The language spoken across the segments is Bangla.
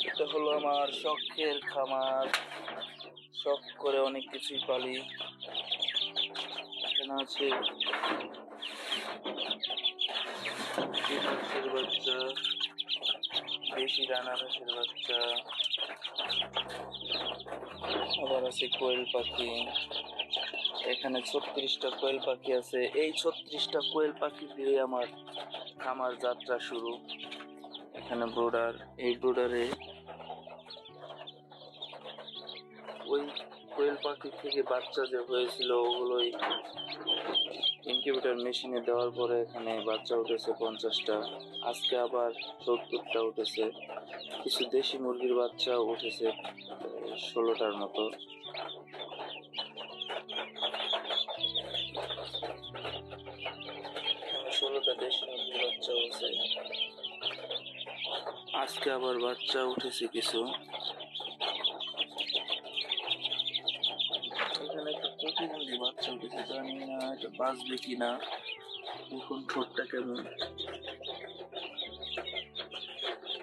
এটা হলো আমার শখের খামার। শখ করে অনেক কিছুই পালি। এখানে আছে হাঁসের বাচ্চা, দেশি রানার হাঁসের বাচ্চা, আবার আছে কোয়েল পাখি। এখানে 36টা কোয়েল পাখি আছে। এই 36টা কোয়েল পাখি দিয়ে আমার খামার যাত্রা শুরু। এখানে ব্রোডার, এই ব্রোডারে ওই কোয়েল পাখি থেকে বাচ্চা যে হয়েছিল ওগুলোই ইনকিউবেটর মেশিনে দেওয়ার পরে এখানে বাচ্চা উঠেছে 50টা। আজকে আবার 70টা উঠেছে। কিছু দেশি মুরগির বাচ্চা উঠেছে 16টার মতো। 16টা দেশি মুরগির বাচ্চা উঠেছে। আজকে আবার বাচ্চা উঠেছে কিছু। এখানে একটা প্রতিবন্ধী বাচ্চা উঠেছে, জানি না এটা বাঁচবে কিনা। এখন ঠোঁটটা কেমন,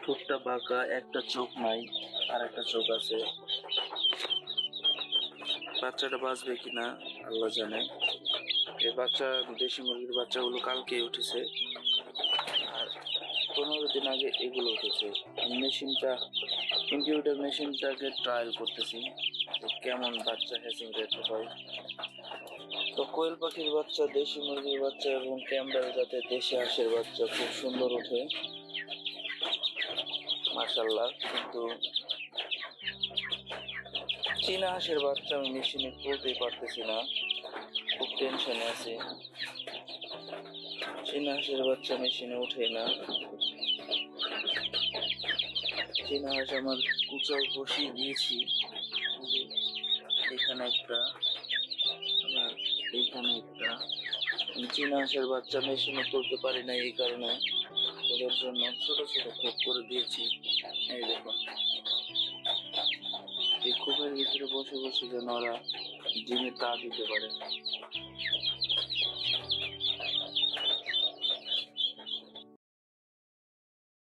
ঠোঁটটা বাঁকা, একটা চোখ নাই আর একটা চোখ আছে। বাচ্চাটা বাঁচবে কিনা আল্লাহ জানে। এই বাচ্চা দেশি মুরগির বাচ্চাগুলো কালকে উঠেছে আর 15 দিন আগে এগুলো উঠেছে। মেশিনটা, ইনকিউবেটর মেশিনটাকে ট্রায়াল করতেছি কেমন বাচ্চা হ্যাচিং রেট হয়। তো কোয়েল পাখির বাচ্চা, দেশি মুরগির বাচ্চা এবং ক্যাম্বেল জাতের দেশি হাঁসের বাচ্চা খুব সুন্দর ওঠে মাশাআল্লাহ। কিন্তু চীনা হাঁসের বাচ্চা আমি মেশিনে তুলতেই পারতেছি না, খুব টেনশনে আছি। চীনা হাঁসের বাচ্চা মেশিনে ওঠে না। চীনা হাঁস আমার কুচাও বসিয়ে দিয়েছি, এখানে একটা, এইখানে একটা। চীনা হাঁসের বাচ্চা মেশিনে তুলতে পারি না, এই কারণে ওদের জন্য ছোট ছোট খোপ করে দিয়েছি। এই দেখুন, এই খোপের ভিতরে বসে বসে যেন ওরা ডিমে তা দিতে পারে।